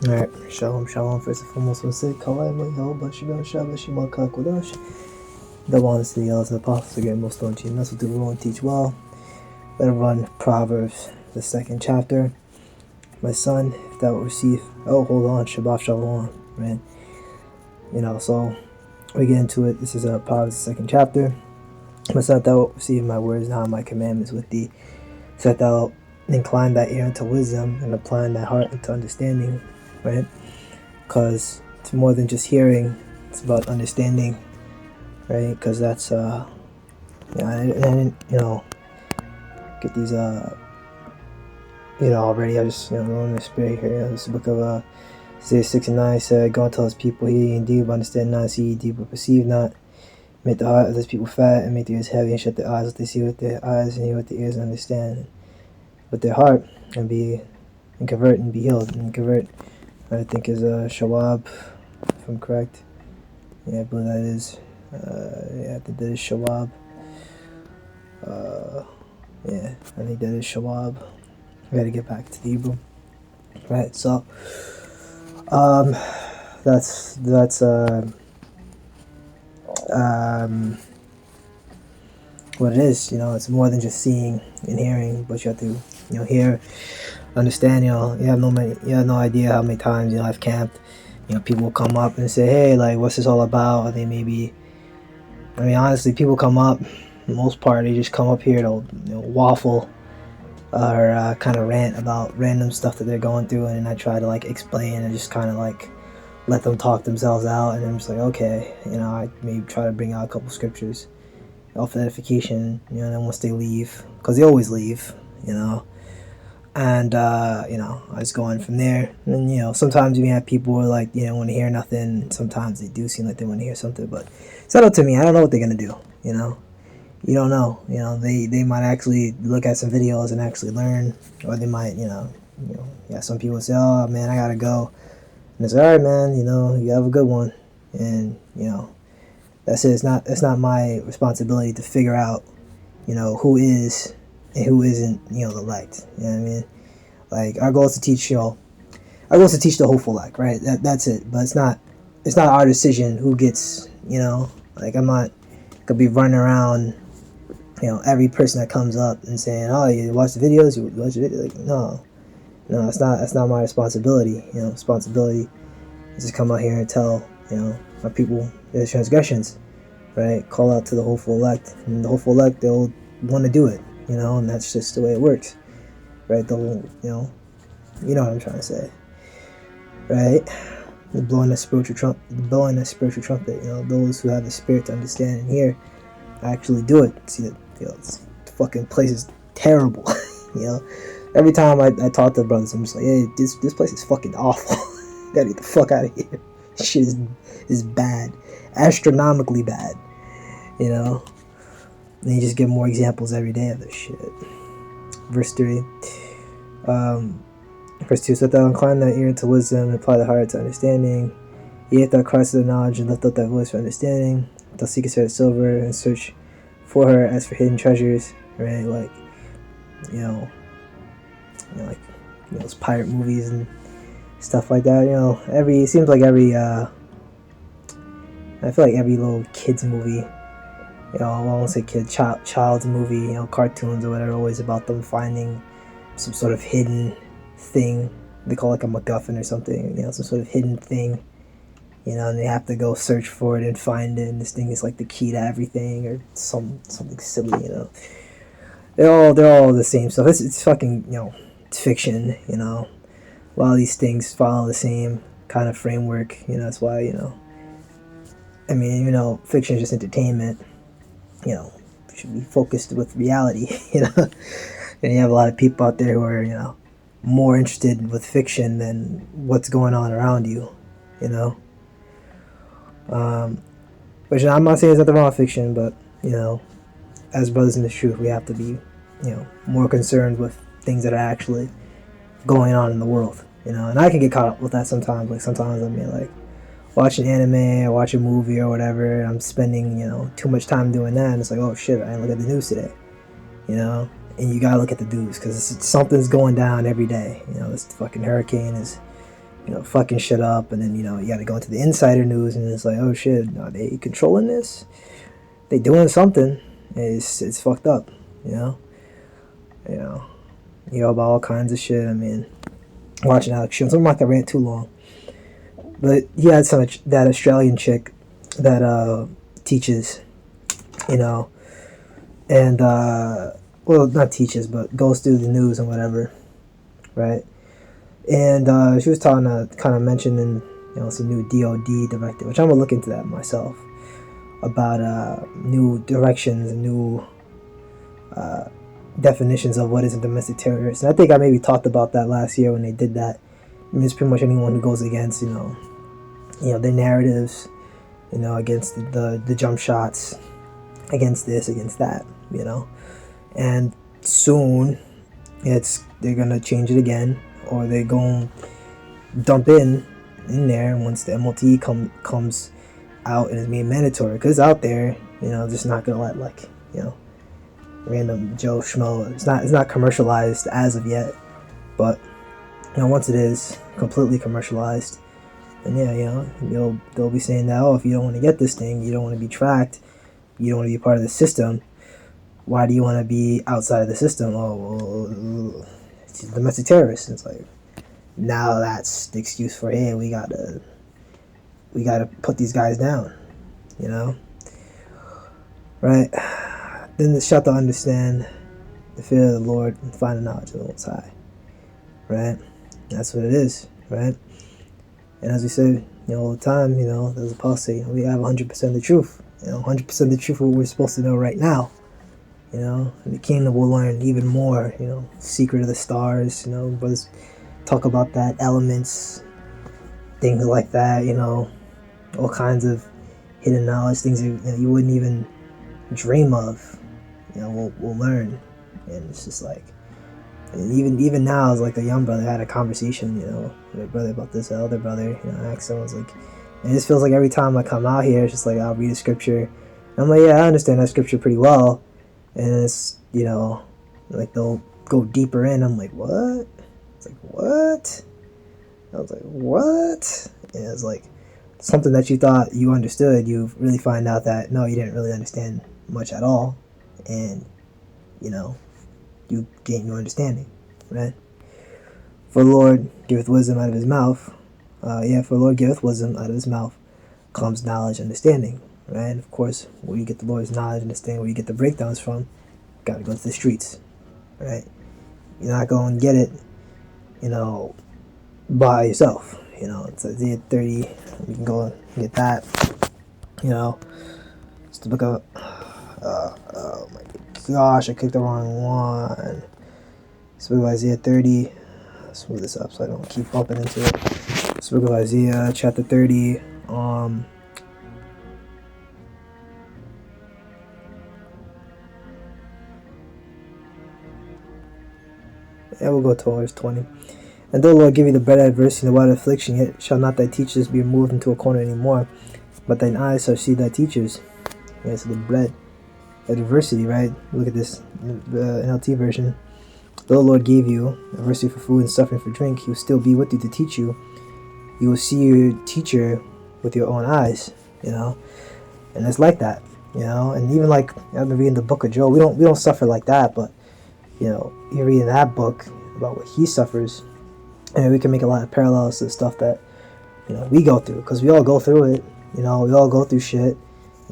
Alright, shalom, shalom. First and foremost, we'll say, Kawai Mo Bashibel Shabashima Kakodash. The ones, the elders, and the apostles again, most don't you. That's what do rule and teach well. Let run Proverbs, the second chapter. My son, if thou wilt receive. Oh, hold on, Shabbat Shalom, man. So we get into it. This is Proverbs, the second chapter. My son, if thou wilt receive my words and hide my commandments with thee, so that thou incline thy ear unto wisdom and apply thy heart unto understanding, right? Because it's more than just hearing, it's about understanding, right? Because that's I didn't get these already. I just in the spirit here. This book of Isaiah 6 and 9 said, "Go and tell his people, he indeed but understand not, see deep but perceive not. Make the heart of his people fat, and make their ears heavy, and shut their eyes, what they see with their eyes, and hear with their ears, and understand with their heart, and convert and be healed." And convert, I think, is Shawab, if I'm correct. Yeah, I believe that is. I think that is Shawab. Yeah, I think that is Shawab. We gotta get back to the Hebrew. Right, so that's what it is. It's more than just seeing and hearing, but you have to hear, understand. You have no idea how many times I've camped. People will come up and say, "Hey, like, what's this all about?" Or they maybe, honestly, people come up. For the most part, they just come up here to waffle or kind of rant about random stuff that they're going through, and I try to like explain and just kind of like let them talk themselves out. And I'm just like, okay, I maybe try to bring out a couple scriptures of edification, and then once they leave, because they always leave, and I just go on from there. And sometimes you may have people who are like, want to hear nothing. Sometimes they do seem like they want to hear something, but it's not up to me. I don't know what they're gonna do. You don't know. They might actually look at some videos and actually learn, or they might, some people say, "Oh man, I gotta go," and it's all right, man. You have a good one, and that's it. It's not my responsibility to figure out, who is and who isn't, the elect. You know what I mean? Like, our goal is to teach, the hopeful elect, right? That's it. But it's not our decision who gets, like, I'm not gonna be running around, every person that comes up and saying, "Oh, you watch the videos, you watch the video." Like, no, that's not my responsibility. Responsibility is to come out here and tell, my people their transgressions, right? Call out to the hopeful elect, and the hopeful elect, they'll want to do it, and that's just the way it works, right? They'll, what I'm trying to say, right? Blowing that spiritual trumpet, those who have the spirit to understand and hear actually do it. See that, this fucking place is terrible. Every time I talk to brothers, I'm just like, hey, this place is fucking awful. Gotta get the fuck out of here. This shit is bad, astronomically bad. And you just get more examples every day of this shit. Verse 3. Verse 2, so that thou incline thy ear to wisdom and apply thy heart to understanding. Yet thou criest to knowledge and lift up thy voice for understanding. Thou seekest her as silver and search for her as for hidden treasures, right? Like, like those pirate movies and stuff like that. It seems like every I feel like every little kids movie, I won't say child's movie, cartoons or whatever, always about them finding some sort of hidden thing. They call it like a MacGuffin or something, some sort of hidden thing, and they have to go search for it and find it, and this thing is like the key to everything, or something silly, They're all the same stuff. It's fucking, it's fiction, A lot of these things follow the same kind of framework, that's why, fiction is just entertainment, should be focused with reality, And you have a lot of people out there who are, more interested with fiction than what's going on around you, Which I'm not saying there's nothing wrong with fiction, but, as brothers in the truth, we have to be, more concerned with things that are actually going on in the world, And I can get caught up with that sometimes. Like, sometimes I mean, like, watch an anime or watch a movie or whatever, and I'm spending, too much time doing that, and it's like, oh shit, I didn't look at the news today, And you gotta look at the news, because something's going down every day. This fucking hurricane is fucking shit up, and then you got to go into the insider news, and it's like, oh shit, are they controlling this? They doing something. It's fucked up, you know. You know, about all kinds of shit. I mean, watching Alex Jones. I'm not gonna rant too long, but he had that Australian chick that teaches, you know, and well, not teaches, but goes through the news and whatever, right? And she was talking kind of mentioning, some new DOD directive, which I'm gonna look into that myself, about new directions and new definitions of what is a domestic terrorist. And I think I maybe talked about that last year when they did that. I mean, it's pretty much anyone who goes against, their narratives, against the jump shots, against this, against that, And soon, they're gonna change it again, or they're gonna dump in there once the MLT comes out and is made mandatory, because it's out there. Just not gonna let random Joe Schmo. It's not commercialized as of yet, but once it is completely commercialized, then they'll be saying that, oh, if you don't want to get this thing, you don't want to be tracked, you don't want to be part of the system. Why do you want to be outside of the system? Oh, well, it's a domestic terrorist. It's like, now that's the excuse for, hey, we gotta put these guys down, right? Then the shall to understand the fear of the Lord and find the knowledge of the Most High, right? That's what it is, right? And as we said, all the time, there's a policy. We have 100% of the truth, 100% of the truth of what we're supposed to know right now. In the kingdom we'll learn even more, secret of the stars, brothers talk about that, elements, things like that, all kinds of hidden knowledge, things you wouldn't even dream of, we'll learn. And it's just like, and even now, as like a young brother, I had a conversation, with a brother about this, the elder brother, I asked him, I was like, and it just feels like every time I come out here, it's just like, I'll read a scripture, and I'm like, yeah, I understand that scripture pretty well, and it's, like they'll go deeper in, I'm like, what? It's like, what? I was like, what? And it's like, something that you thought you understood, you really find out that, no, you didn't really understand much at all, and, you gain your understanding, right? For the Lord giveth wisdom out of his mouth. For the Lord giveth wisdom out of his mouth comes knowledge and understanding, right? And of course, where you get the Lord's knowledge and understanding, where you get the breakdowns from, gotta go to the streets, right? You're not going to get it, by yourself. It's Isaiah 30. You can go and get that. It's the book of. Oh my gosh, I clicked the wrong one. It's the book of Isaiah 30. Let's move this up so I don't keep bumping into it. It's the book of Isaiah, chapter 30. We'll go to verse 20. And though the Lord give you the bread of adversity and the water of affliction, yet shall not thy teachers be removed into a corner any more, but thine eyes shall see thy teachers. Right, so the bread of adversity, right? Look at this, the NLT version. Though the Lord gave you adversity for food and suffering for drink, he will still be with you to teach you. You will see your teacher with your own eyes, and it's like that, and even like I've been reading the book of Job. We don't suffer like that, but you're reading that book about what he suffers, and we can make a lot of parallels to the stuff that we go through, because we all go through it. We all go through shit.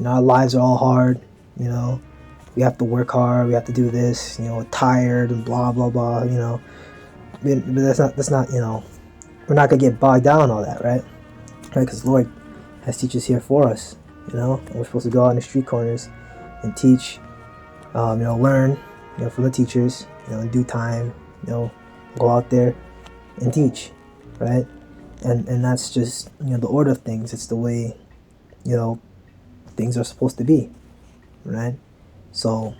Our lives are all hard. We have to work hard. We have to do this. Tired and blah blah blah. But that's not. We're not gonna get bogged down in all that, right? Right? Because the Lord has teachers here for us. And we're supposed to go out in the street corners and teach. Learn. From the teachers. In due time. Go out there and teach, right? And that's just the order of things. It's the way things are supposed to be, right? So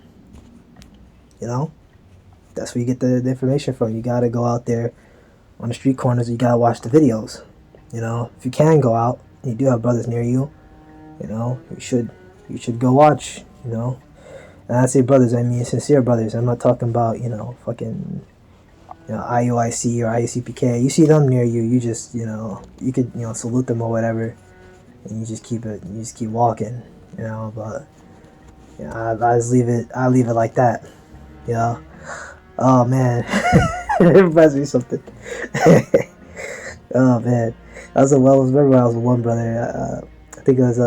that's where you get the information from. You gotta go out there on the street corners. You gotta watch the videos. If you can go out, you do have brothers near you, you should go watch. And I say brothers, I mean sincere brothers. I'm not talking about fucking IUIC or IUCPK, you see them near you, you just, you could, salute them or whatever, and you just keep walking, but, I just I leave it like that, you know. Oh man, it reminds me of something. Oh man, remember when I was with one brother, I think it was,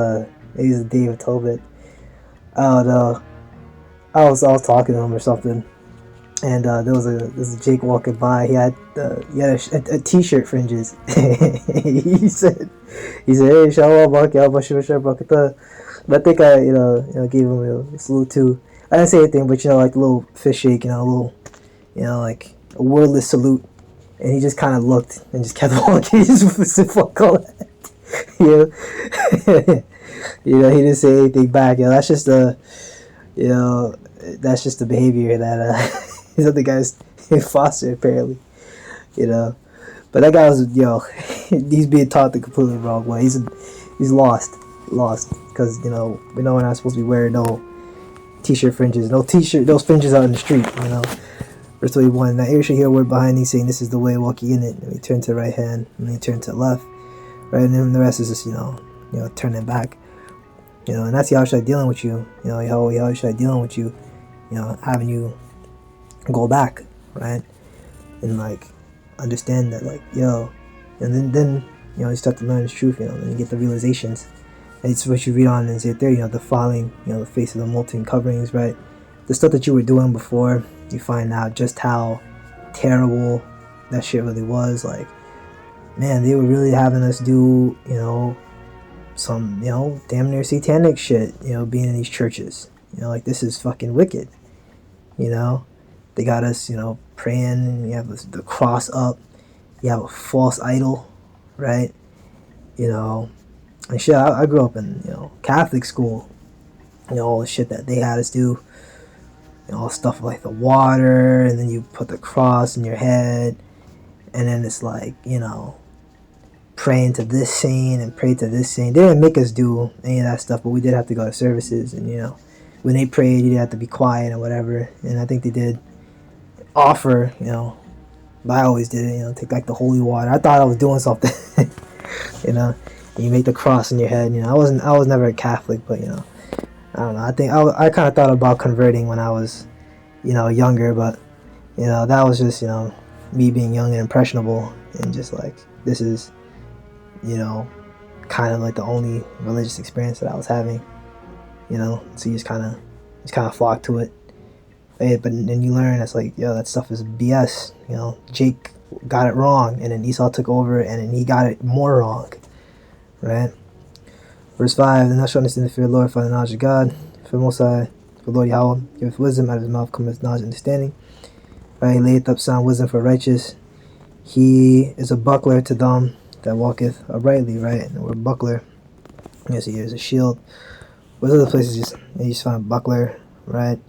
he was David Tobit. I don't know, I was talking to him or something, and there was a Jake walking by. He had a t-shirt fringes. He said, "Hey, shalom, Baki, how about you, Baki?" But I think I, gave him a salute too. I didn't say anything, but like a little fish shake, a little, like a wordless salute. And he just kind of looked and just kept walking. He just fuck all that. He didn't say anything back. That's just that's just the behavior that these other guys foster apparently. But that guy was, he's being taught the completely wrong way. He's lost because we know we're not supposed to be wearing no t-shirt fringes, those fringes out in the street. Verse 21. Now Aaron should hear a word behind thee saying, "This is the way, walk ye in it." And he turned to the right hand, and then he turned to the left, right, and then the rest is just turning back. And that's Yahushua dealing with you. Yahushua dealing with you. Having you go back, right, and like understand that, like, and then you start to learn the truth. And you get the realizations. And it's what you read on in Isaiah 30. Defiling the face of the molten coverings, right. The stuff that you were doing before, you find out just how terrible that shit really was. Like, man, they were really having us do, some, damn near satanic shit, being in these churches. Like, this is fucking wicked. They got us, praying, you have the cross up, you have a false idol, right? And shit, I grew up in, Catholic school, all the shit that they had us do. Stuff like the water, and then you put the cross in your head, and then it's like, praying to this saint and pray to this saint. They didn't make us do any of that stuff, but we did have to go to services, and when they prayed, you had to be quiet and whatever. And I think they did offer, but I always did it, take like the holy water. I thought I was doing something, and you make the cross in your head. I was never a Catholic, but I don't know. I think I kind of thought about converting when I was, younger, but, that was just, me being young and impressionable, and just like, this is, kind of like the only religious experience that I was having, so you just kind of flock to it. But then you learn it's like, that stuff is BS. Jake got it wrong, and then Esau took over, and then he got it more wrong, right? Verse 5, "And thou shalt understand the fear of the Lord, find the knowledge of God, for the Most High, for Lord Yahweh, giveth wisdom, out of his mouth cometh knowledge and understanding. Right, he layeth up sound wisdom for righteous. He is a buckler to them that walketh uprightly," right? And the word buckler, you see here's a shield. What other places you just find buckler, right?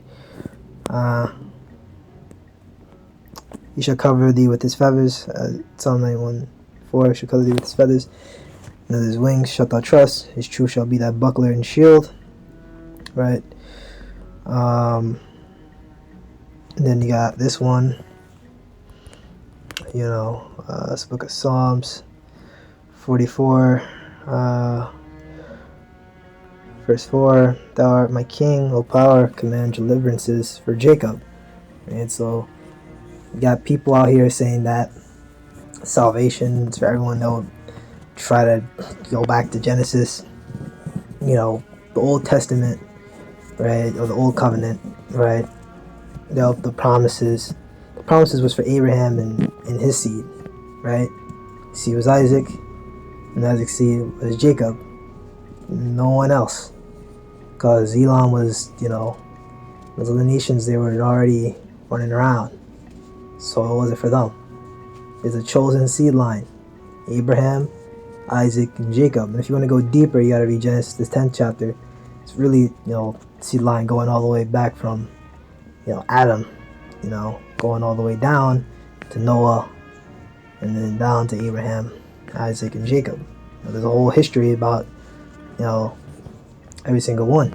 He shall cover thee with his feathers. Psalm 91:4, shall cover thee with his feathers. Under his wings shalt thou trust. His truth shall be thy buckler and shield. Right. And then you got this one. It's book of Psalms 44, verse 4. "Thou art my king, O power, command deliverances for Jacob." And so you got people out here saying that salvation is for everyone that would try to go back to Genesis, the Old Testament, right, or the Old Covenant, right? The promises. The promises was for Abraham and his seed, right? His seed was Isaac, and Isaac's seed was Jacob. No one else, because Elam was, those other nations, they were already running around, so it wasn't for them. There's a chosen seed line: Abraham, Isaac, and Jacob. And if you want to go deeper, you got to read Genesis, the 10th chapter. It's really, seed line going all the way back from, Adam, going all the way down to Noah, and then down to Abraham, Isaac, and Jacob. There's a whole history about, every single one,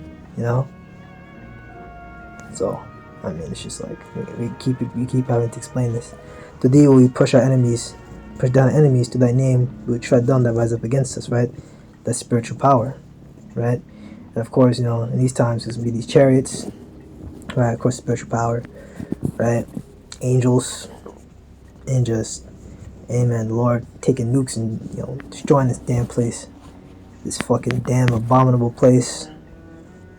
So, I mean, it's just like we keep having to explain this. To thee will we push down enemies to thy name, we will tread down that rise up against us, right? That's spiritual power, right? And of course, in these times, there's going to be these chariots, right? Of course, spiritual power, right? Angels, and just, amen, the Lord taking nukes and, destroying this damn place. This fucking damn abominable place.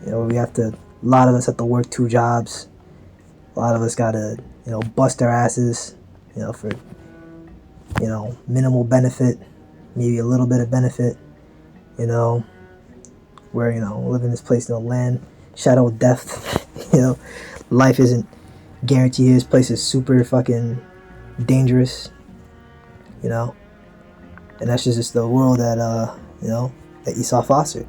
We have to, a lot of us have to work 2 jobs. A lot of us gotta, bust our asses, for, minimal benefit, maybe a little bit of benefit, where, live in this place, land, shadow of death, life isn't guaranteed. This place is super fucking dangerous, and that's just the world that, that Esau fostered,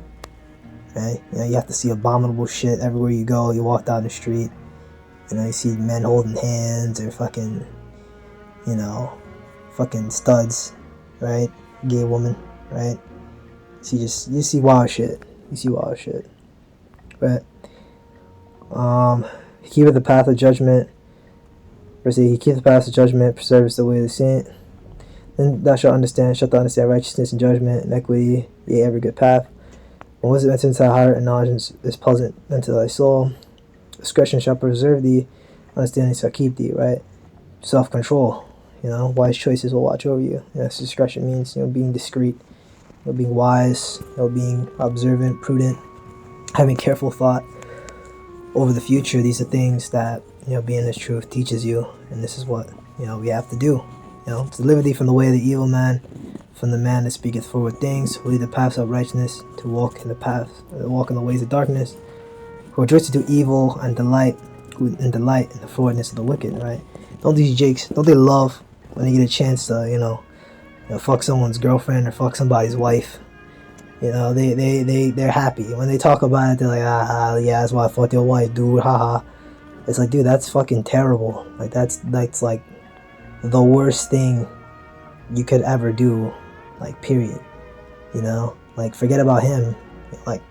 right? You have to see abominable shit everywhere you go. You walk down the street, you see men holding hands or fucking, fucking studs, right? Gay woman, right? You see wild shit. You see wild shit, right? He keepeth the path of judgment. Verse 8, he keepeth the path of judgment, preserveth the way of the saint. Then thou shalt understand righteousness and judgment and equity, yea, every good path. When wisdom enters into thy heart, and knowledge is pleasant unto thy soul. Discretion shall preserve thee, understanding shall keep thee, right? Self-control, wise choices will watch over you. Discretion means, being discreet, being wise, being observant, prudent, having careful thought over the future. These are things that, being this truth teaches you, and this is what, we have to do. To deliver thee from the way of the evil man, from the man that speaketh forward things, who lead the paths of righteousness, to walk in the ways of darkness, who rejoice to do evil and delight in the forwardness of the wicked, right? Don't these jakes, don't they love when they get a chance to, fuck someone's girlfriend or fuck somebody's wife? They're happy. When they talk about it, they're like, yeah, that's why I fucked your wife, dude, haha. It's like, dude, that's fucking terrible. Like, that's like the worst thing you could ever do, like, period. Like, forget about him. Like,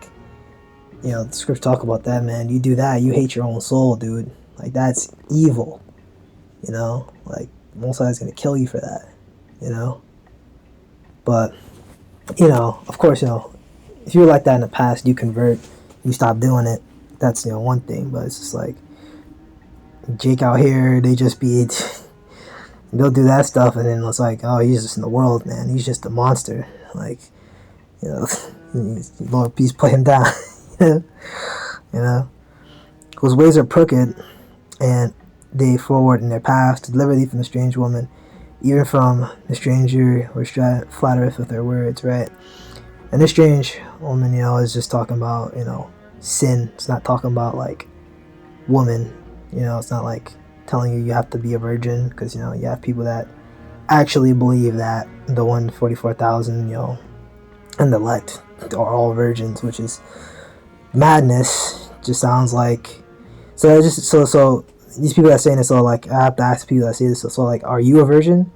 the scripts talk about that, man. You do that, you hate your own soul, dude. Like, that's evil. Like, Most High is gonna kill you for that. But, of course, if you were like that in the past, you convert, you stop doing it, that's, one thing. But it's just like, Jake out here, they just be, they'll do that stuff, and then it's like, oh, he's just in the world, man. He's just a monster. Like, Lord, please put him down. Whose ways are crooked, and they forward in their paths, to deliver thee from the strange woman, even from the stranger who flattereth with their words, right? And this strange woman, is just talking about, sin. It's not talking about, like, woman. It's not like telling you have to be a virgin, because, you have people that actually believe that the 144,000, and the elect are all virgins, which is madness. Just sounds like, so these people that are saying this, so like, I have to ask people that say this, so like, are you a virgin?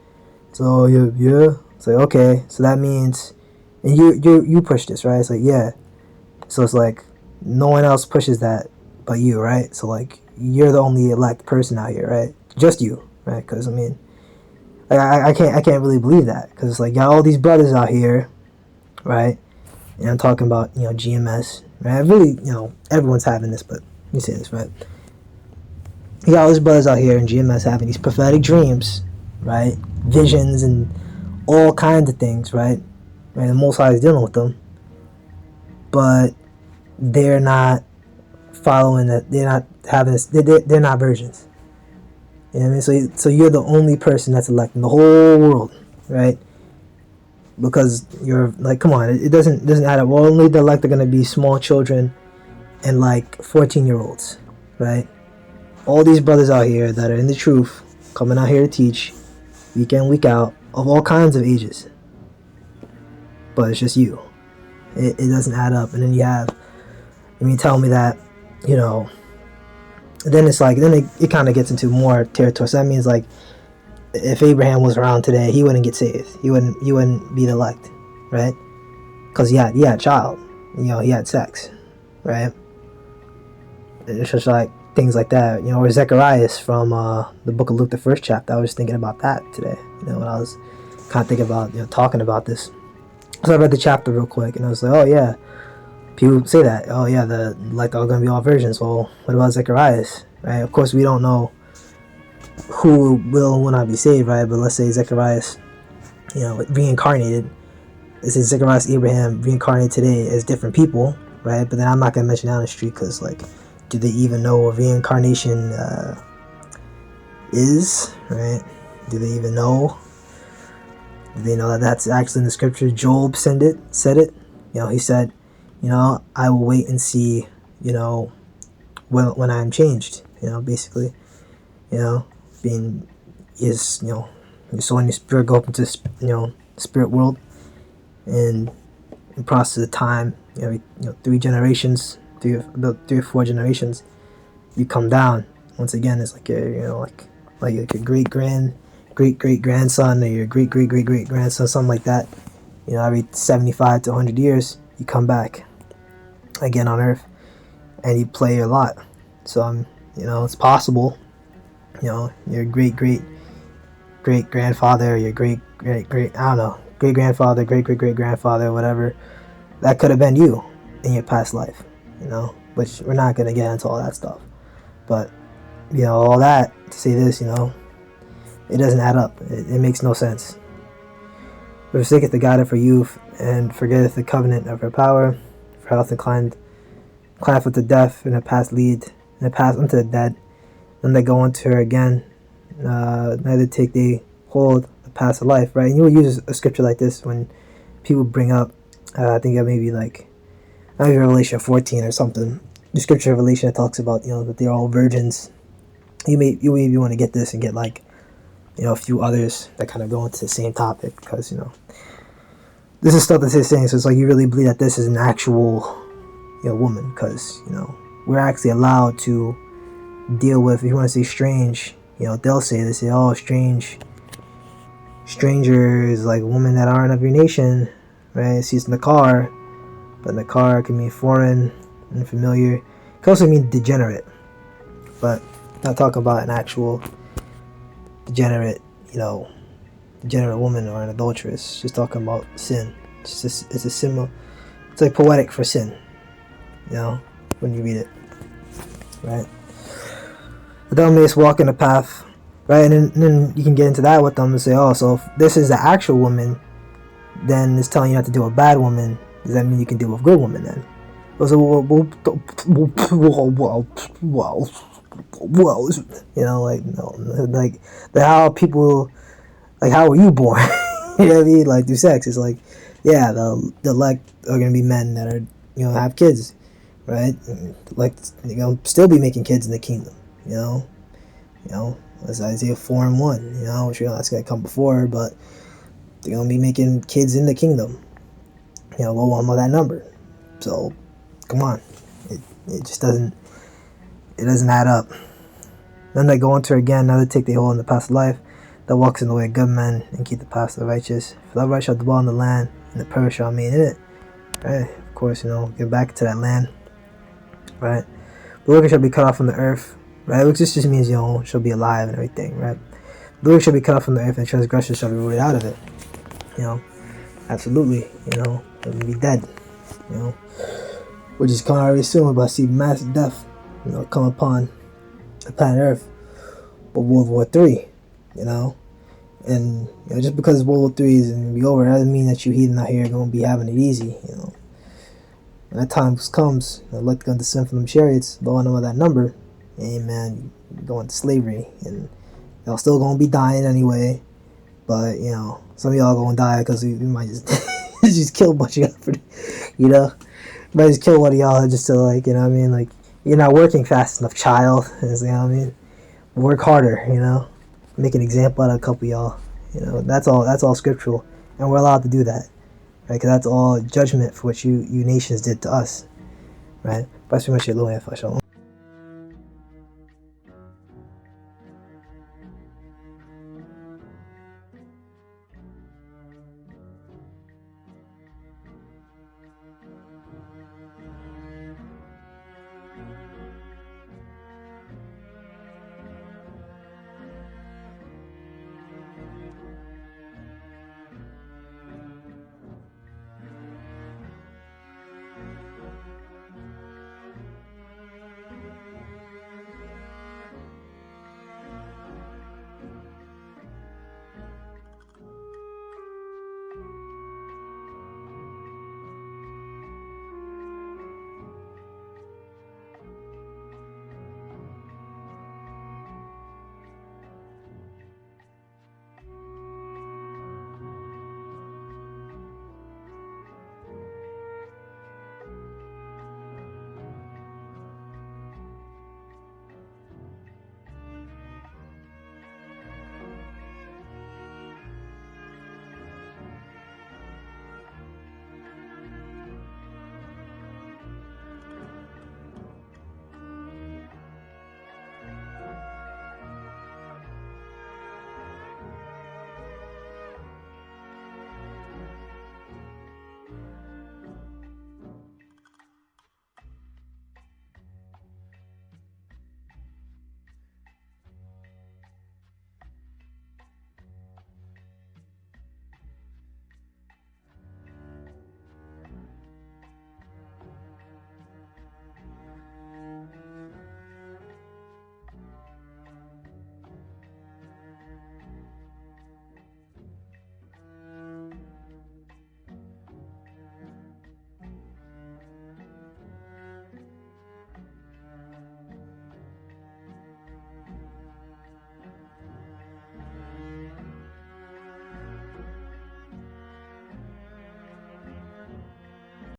So yeah. It's like, okay, so that means, and you push this, right? It's like, yeah. So it's like, no one else pushes that but you, right? So like, you're the only elect person out here, right? Just you, right? Because I can't really believe that, because it's like, got all these brothers out here, right? And I'm talking about, GMS, right? Really, everyone's having this, but let me say this, right? You got all these brothers out here in GMS having these prophetic dreams, right? Visions and all kinds of things, right? And the Most High is dealing with them, but they're not following that. They're not having this. They're not virgins. You know what I mean? So you're the only person that's elected in the whole world, right? Because you're like, come on, it doesn't add up. Well, only the elect are gonna be small children and like 14-year-olds, right? All these brothers out here that are in the truth, coming out here to teach, week in, week out, of all kinds of ages. But it's just you. It doesn't add up. And then you have, tell me that, then it's like, then it kind of gets into more territory. So that means, like, if Abraham was around today, he wouldn't get saved. He wouldn't be the elect, right? Because he had a child. He had sex, right? And it's just like, things like that, or Zacharias from the book of Luke, the first chapter. I was thinking about that today, when I was kind of thinking about, talking about this. So I read the chapter real quick, and I was like, oh yeah, people say that, oh yeah, they're going to be all virgins. Well, what about Zacharias, right? Of course, we don't know who will and will not be saved, right? But let's say Zacharias, reincarnated. Let's say Zacharias, Abraham reincarnated today as different people, right? But then I'm not going to mention down the street because, do they even know what reincarnation is, right? Do they even know? Do they know that that's actually in the scripture? Job said it. He said, I will wait and see, when I am changed, basically, being is, your soul and your spirit go up into, spirit world, and in process of time, 3 generations, about 3 or 4 generations, you come down. Once again, it's like your, like your great grandson, or your great grandson, something like that. Every 75 to 100 years, you come back again on Earth, and you play your lot. So it's possible. Your great grandfather, your great I don't know, great grandfather, great grandfather, whatever, that could have been you in your past life. Which we're not gonna get into all that stuff. But all that to say this, it doesn't add up. It makes no sense. Forsaketh the God of her youth, and forgetteth the covenant of her power. For health inclined with the deaf, and her path lead, and her path unto the dead. Then they go unto her again, neither take they hold the path of life. Right? And you will use a scripture like this when people bring up, I think maybe Revelation 14 or something. The scripture of Revelation that talks about, that they're all virgins. You maybe want to get this and get a few others that kind of go into the same topic, because this is stuff that they're saying. So it's you really believe that this is an actual woman, because we're actually allowed to deal with, if you want to say strange, they say, oh, stranger is women that aren't of your nation, right? She's in the car, but in the car can mean foreign, unfamiliar. It can also mean degenerate, but not talking about an actual degenerate woman or an adulteress. Just talking about sin. It's a symbol. It's poetic for sin, when you read it, right? But thou mayest walk in the path, right? And then you can get into that with them and say, oh, so if this is the actual woman, then it's telling you not to deal with bad woman. Does that mean you can deal with good women then? So, no, how people, how were you born? You know what I mean? Through sex, it's yeah, the elect are gonna be men that are, have kids, right? Still be making kids in the kingdom, as Isaiah 4:1, which that's gonna come before, but they're gonna be making kids in the kingdom. Low on that number. So, come on, it just doesn't add up. Then they go into her again, now they take the hold in the path of life, that walks in the way of good men, and keep the path of the righteous. For the righteous shall dwell in the land, and the perverse shall remain in it. Right? Of course, get back to that land. Right? The wicked shall be cut off from the earth. Right? Which just means, shall be alive and everything. Right? The wicked shall be cut off from the earth, and transgressors shall be rooted out of it. Absolutely. They'll be dead. Which is coming already soon, but I see massive death, come upon the planet Earth. But World War III, and just because World War III is going to be over, that doesn't mean that you heathen out here are going to be having it easy. When that time comes, like going to descend from them chariots, low on that number, amen, you go into slavery, and y'all still going to be dying anyway. But some of y'all going to die because we might just just kill a bunch of y'all might just kill one of y'all just to you're not working fast enough, child. Work harder, make an example out of a couple of y'all. That's all scriptural, and we're allowed to do that, right? Because that's all judgment for what you nations did to us, right? That's pretty much it.